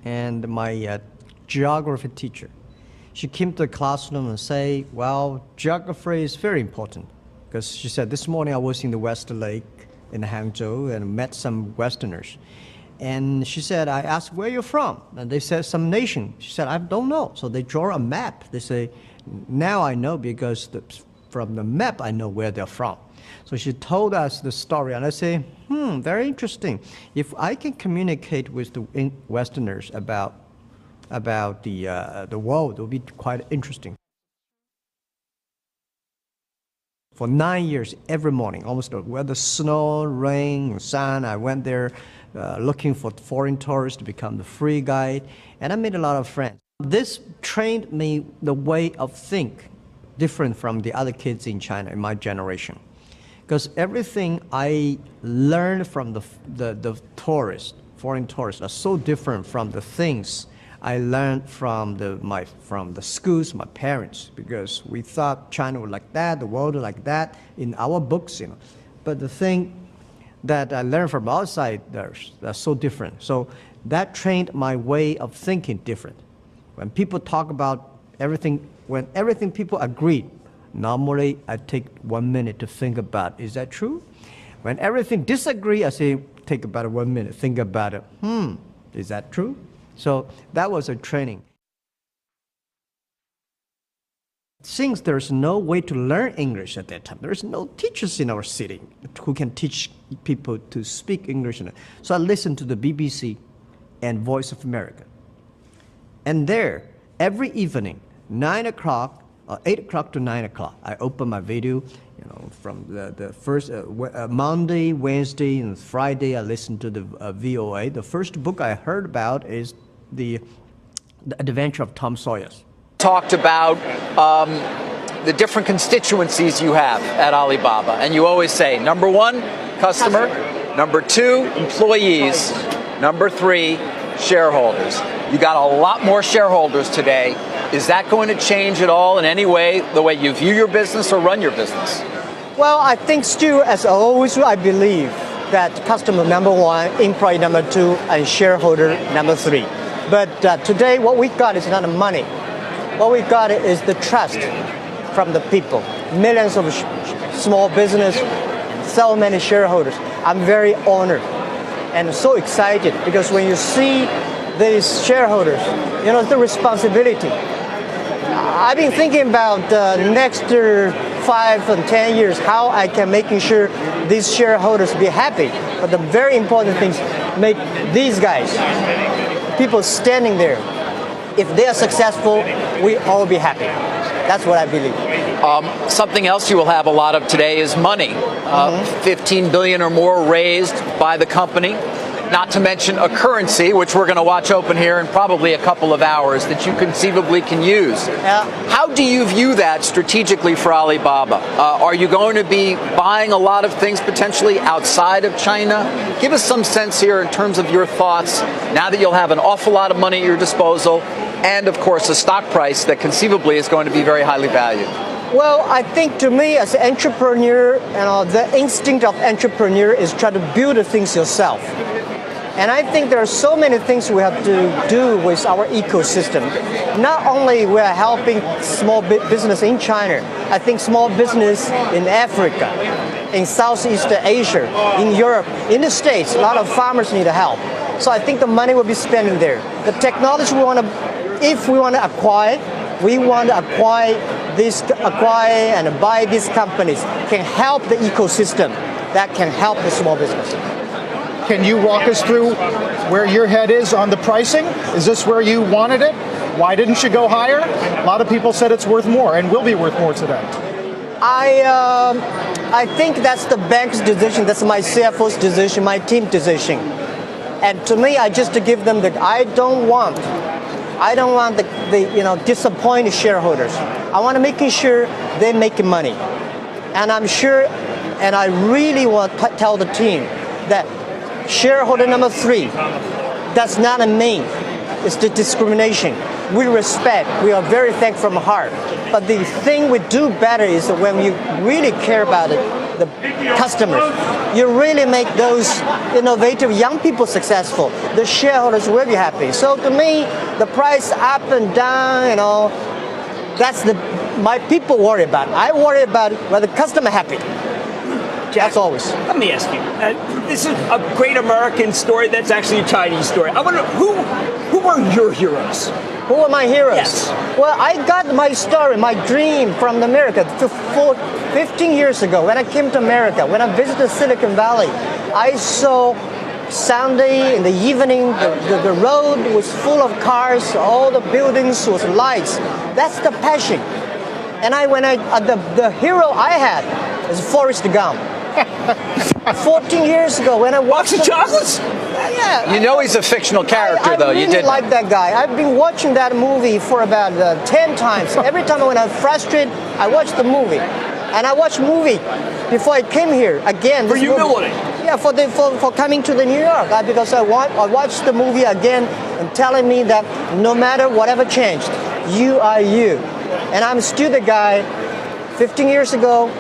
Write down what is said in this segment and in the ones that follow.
and my geography teacher. She came to the classroom and say, well, geography is very important. Because she said, this morning I was in the West Lake in Hangzhou and met some Westerners. And she said, I asked, where you're from? And they said, some nation. She said, I don't know. So they draw a map. They say, now I know because from the map I know where they're from. So she told us the story, and I say, very interesting. If I can communicate with the Westerners about the world, it will be quite interesting. For 9 years, every morning, almost whether snow, rain, sun, I went there looking for foreign tourists to become the free guide, and I made a lot of friends. This trained me the way of think different from the other kids in China in my generation. Because everything I learned from the tourists, foreign tourists, are so different from the things I learned from the schools, my parents, because we thought China was like that, the world was like that in our books, you know. But the thing that I learned from outside, they're so different. So that trained my way of thinking different. When people talk about everything, when everything people agreed, normally I take 1 minute to think about, is that true? When everything disagree, I say, take about 1 minute, think about it. Is that true? So that was a training. Since there's no way to learn English at that time, there's no teachers in our city who can teach people to speak English. So I listened to the BBC and Voice of America. And there, every evening, 9 o'clock, 8 o'clock to 9 o'clock, I open my video, you know, from the first Monday, Wednesday, and Friday, I listen to the VOA. The first book I heard about is the Adventure of Tom Sawyer. Talked about the different constituencies you have at Alibaba, and you always say, number one, customer, number two, employees, number three, shareholders. You got a lot more shareholders today. Is that going to change at all in any way, the way you view your business or run your business? Well, I think still, as always, I believe that customer number one, employee number two, and shareholder number three. But today, what we got is not the money. What we got is the trust from the people. Millions of small business, so many shareholders. I'm very honored and so excited because when you see these shareholders, you know, the responsibility. I've been thinking about the next 5 and 10 years, how I can making sure these shareholders be happy. But the very important things, make these guys, people standing there, if they are successful, we all be happy. That's what I believe. Something else you will have a lot of today is money. 15 billion or more raised by the company. Not to mention a currency, which we're going to watch open here in probably a couple of hours, that you conceivably can use. How do you view that strategically for Alibaba? Are you going to be buying a lot of things potentially outside of China? Give us some sense here in terms of your thoughts now that you'll have an awful lot of money at your disposal and, of course, a stock price that conceivably is going to be very highly valued. Well, I think to me as an entrepreneur, the instinct of entrepreneur is try to build the things yourself. And I think there are so many things we have to do with our ecosystem. Not only we are helping small business in China, I think small business in Africa, in Southeast Asia, in Europe, in the States, a lot of farmers need help. So I think the money will be spent there. The technology if we want to acquire, and buy these companies can help the ecosystem that can help the small business. Can you walk us through where your head is on the pricing? Is this where you wanted it? Why didn't you go higher? A lot of people said it's worth more and will be worth more today. I think that's the bank's decision. That's my CFO's decision, my team decision. And to me, I just to give them I don't want the disappointed shareholders. I want to make sure they're making money. And I'm sure, and I really want to tell the team that shareholder number three, that's not a name. It's the discrimination. We respect. We are very thankful from heart. But the thing we do better is when we really care about it, the customers. you really make those innovative young people successful. The shareholders will be happy. So to me, the price up and down, that's my people worry about. I worry about whether the customer happy. That's always. Let me ask you. This is a great American story. That's actually a Chinese story. I wonder who are your heroes? Who are my heroes? Yes. Well, I got my story, my dream from America 15 years ago when I came to America. When I visited Silicon Valley, I saw Sunday in the evening, the road was full of cars, all the buildings was lights. That's the passion. And the hero I had is Forrest Gump. 14 years ago when I watched Box of chocolates? Yeah. You know he's a fictional character, though. I really You did. like that guy. I've been watching that movie for about 10 times. Every time when I'm frustrated, I watch the movie. And I watched movie before I came here again. For this movie. humility. Yeah, for coming to the New York because I watched the movie again and telling me that no matter whatever changed, you are you. And I'm still the guy 15 years ago.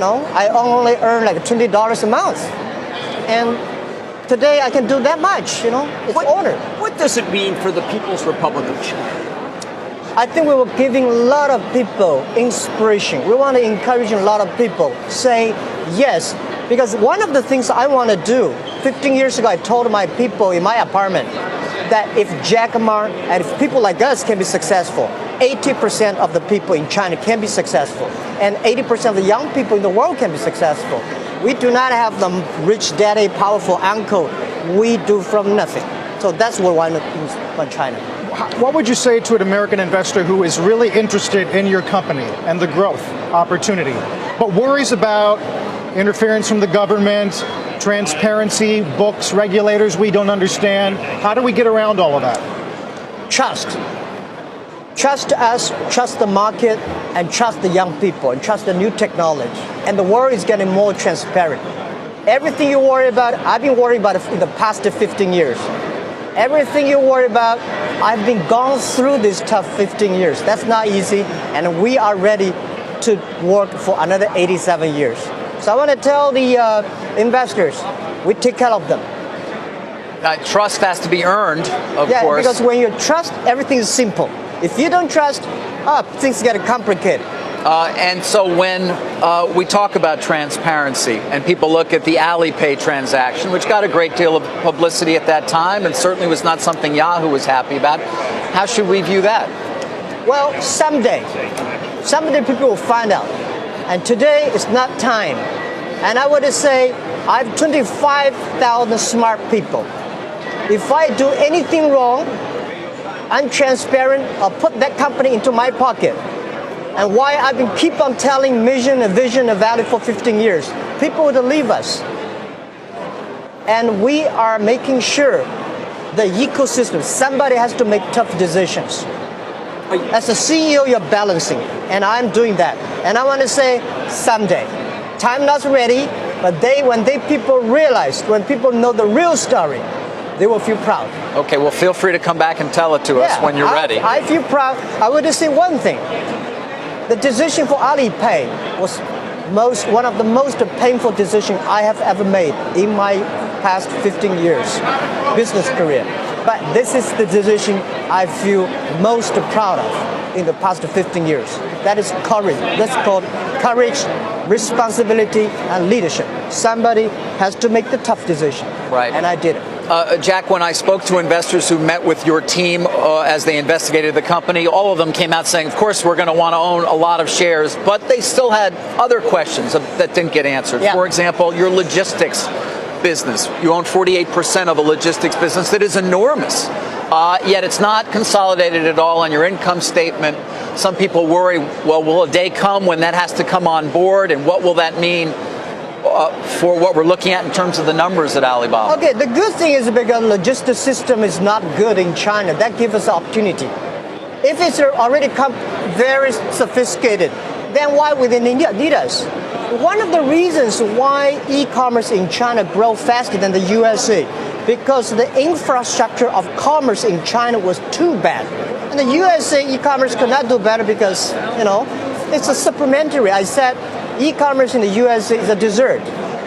I only earn like $20 a month. And today I can do that much, It's honor. What does it mean for the People's Republic of China? I think we were giving a lot of people inspiration. We want to encourage a lot of people say yes. Because one of the things I want to do, 15 years ago I told my people in my apartment that if Jack Ma and if people like us can be successful, 80% of the people in China can be successful, and 80% of the young people in the world can be successful. We do not have the rich daddy, powerful uncle. We do from nothing. So that's what I want to do on China. What would you say to an American investor who is really interested in your company and the growth opportunity, but worries about interference from the government, transparency, books, regulators we don't understand? How do we get around all of that? Trust. Trust us, trust the market, and trust the young people, and trust the new technology. And the world is getting more transparent. Everything you worry about, I've been worried about in the past 15 years. Everything you worry about, I've been gone through this tough 15 years. That's not easy, and we are ready to work for another 87 years. So I want to tell the investors, we take care of them. Trust has to be earned, of course. Because when you trust, everything is simple. If you don't trust, things get complicated. And so when we talk about transparency and people look at the Alipay transaction, which got a great deal of publicity at that time and certainly was not something Yahoo was happy about, how should we view that? Well, someday people will find out. And today is not time. And I would say I have 25,000 smart people. If I do anything wrong, I'm transparent, I'll put that company into my pocket. And why I've been keep on telling mission, a vision, a value for 15 years. People would leave us. And we are making sure the ecosystem, somebody has to make tough decisions. As a CEO, you're balancing, and I'm doing that. And I want to say, someday, time not ready, but when people realize, when people know the real story, they will feel proud. Okay, well, feel free to come back and tell it to us when you're ready. I feel proud. I would just say one thing. The decision for Alipay was one of the most painful decisions I have ever made in my past 15 years business career. But this is the decision I feel most proud of in the past 15 years. That is courage. That's called courage, responsibility, and leadership. Somebody has to make the tough decision. Right. And I did it. Jack, when I spoke to investors who met with your team as they investigated the company, all of them came out saying, of course, we're going to want to own a lot of shares, but they still had other questions that didn't get answered. Yeah. For example, your logistics business. You own 48% of a logistics business that is enormous, yet it's not consolidated at all on your income statement. Some people worry, well, will a day come when that has to come on board, and what will that mean for what we're looking at in terms of the numbers at Alibaba? Okay, the good thing is because the logistics system is not good in China. That gives us opportunity. If it's already very sophisticated, then why would they need us? One of the reasons why e-commerce in China grow faster than the USA, because the infrastructure of commerce in China was too bad. And the USA e-commerce could not do better because, it's a supplementary. I said e-commerce in the USA is a dessert.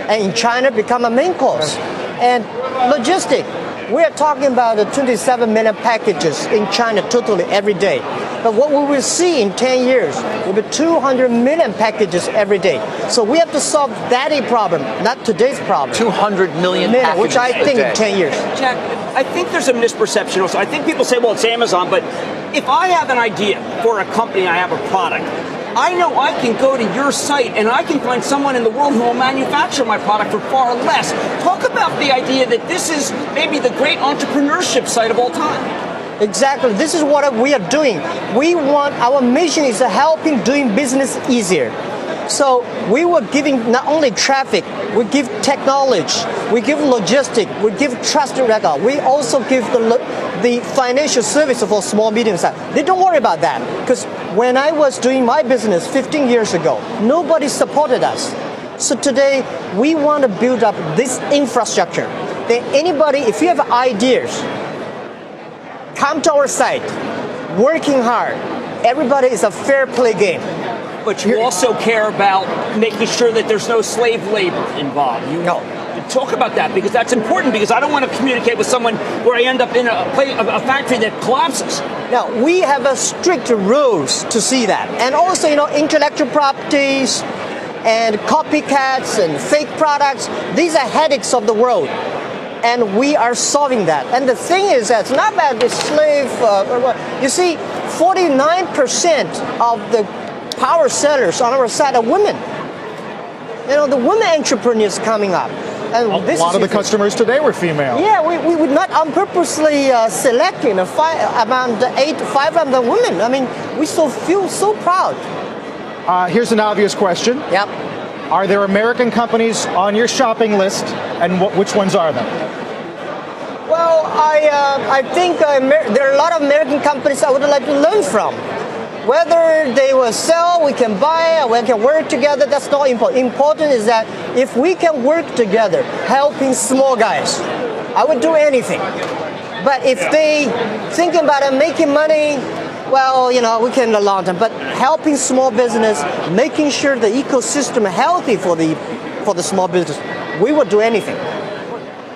and in China become a main course. And logistic, we are talking about 27 million packages in China totally every day. But what we will see in 10 years will be 200 million packages every day. So we have to solve that problem, not today's problem. 200 million packages which I think a day. in 10 years. Jack, I think there's a misperception also. I think people say, well, it's Amazon, but if I have an idea for a company, I have a product, I know I can go to your site and I can find someone in the world who will manufacture my product for far less. Talk about the idea that this is maybe the great entrepreneurship site of all time. Exactly. This is what we are doing. Our mission is helping doing business easier. So we were giving not only traffic, we give technology, we give logistics, we give trusted record. We also give the financial service for small, medium size. They don't worry about that because when I was doing my business 15 years ago, nobody supported us. So today we want to build up this infrastructure. That anybody, if you have ideas, come to our site, working hard. Everybody is a fair play game. But you also care about making sure that there's no slave labor involved. No. Talk about that, because that's important, because I don't want to communicate with someone where I end up in a factory that collapses. Now, we have a strict rules to see that. And also, intellectual properties and copycats and fake products, these are headaches of the world. And we are solving that. And the thing is that it's not about the slave. You see, 49% of the power sellers on our side are women. The women entrepreneurs coming up. And A lot of the customers today were female. Yeah, we would not unpurposely select around 500 women. I mean, we feel so proud. Here's an obvious question. Yep. Are there American companies on your shopping list, and which ones are them? Well, I think there are a lot of American companies I would like to learn from. Whether they will sell, we can buy, we can work together, that's not important. Important is that if we can work together, helping small guys, I would do anything. But if they thinking about making money, well, we can in the long term. But helping small business, making sure the ecosystem is healthy for the small business, we would do anything.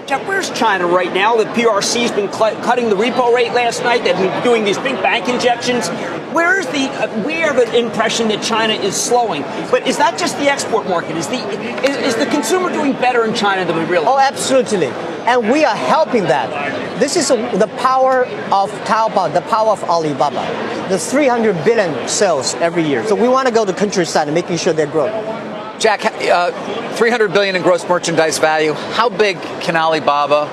Jeff, where's China right now? The PRC's been cutting the repo rate last night. They've been doing these big bank injections. We have an impression that China is slowing. But is that just the export market? Is the consumer doing better in China than we realize? Oh, absolutely. And we are helping that. This is the power of Taobao, the power of Alibaba. The 300 billion sales every year. So we want to go to countryside and making sure they grow. Jack, 300 billion in gross merchandise value. How big can Alibaba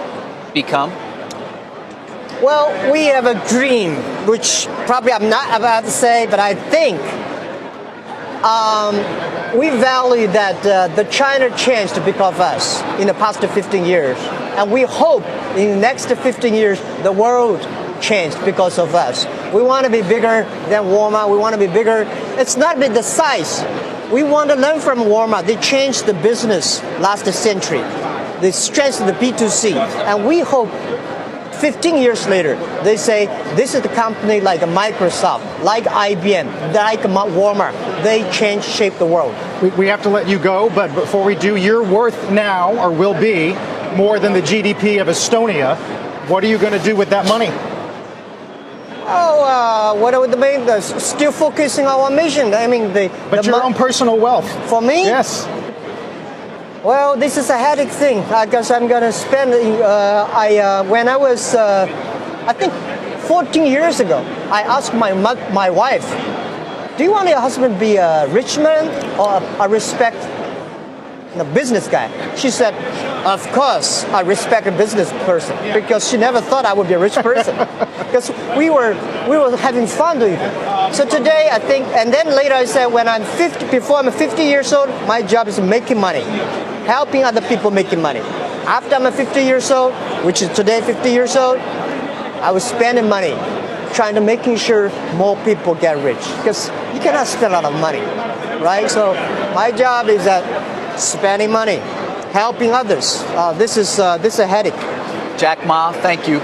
become? Well, we have a dream, which probably I'm not about to say, but I think we value that the China changed because of us in the past 15 years. And we hope in the next 15 years, the world changed because of us. We want to be bigger than Walmart. We want to be bigger. It's not the size. We want to learn from Walmart. They changed the business last century. They strengthened the B2C. And we hope 15 years later, they say, this is the company like Microsoft, like IBM, like Walmart. They shape the world. We have to let you go, but before we do, you're worth now, or will be, more than the GDP of Estonia. What are you going to do with that money? What would the still focusing on our mission? I mean, But your own personal wealth. For me? Yes. Well, this is a headache thing. I guess I'm going to spend. When I was, I think, 14 years ago, I asked my wife, "Do you want your husband to be a rich man or a business guy?" She said, "Of course, I respect a business person," because she never thought I would be a rich person. Because we were having fun doing it. So today, I think, and then later I said, before I'm 50 years old, my job is making money, helping other people making money. After I'm 50 years old, which is today 50 years old, I was spending money, trying to making sure more people get rich. Because you cannot spend a lot of money, right? So my job is spending money, helping others. This is a headache. Jack Ma, thank you.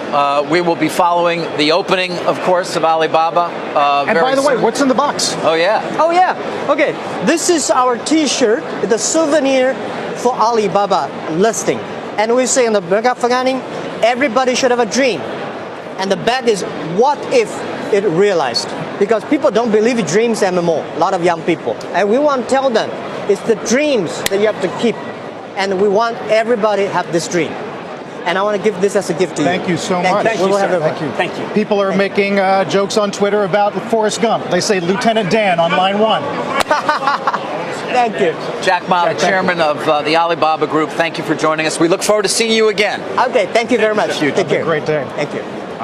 We will be following the opening, of course, of Alibaba. And by the way, what's in the box? Oh, yeah. Oh, yeah. Okay. This is our T-shirt, the souvenir for Alibaba listing. And we say in the Mega Faganing, everybody should have a dream. And the bet is, what if it realized? Because people don't believe in dreams anymore, a lot of young people. And we want to tell them, it's the dreams that you have to keep. And we want everybody to have this dream. And I want to give this as a gift to you. Thank you so much. Thank We you, will sir. have it. Thank you. Thank you. People are making jokes on Twitter about Forrest Gump. They say Lieutenant Dan on line 1. Thank you. Jack Ma, the chairman of the Alibaba Group, thank you for joining us. We look forward to seeing you again. Okay, thank you very much. Have a Take care. great day. Thank you.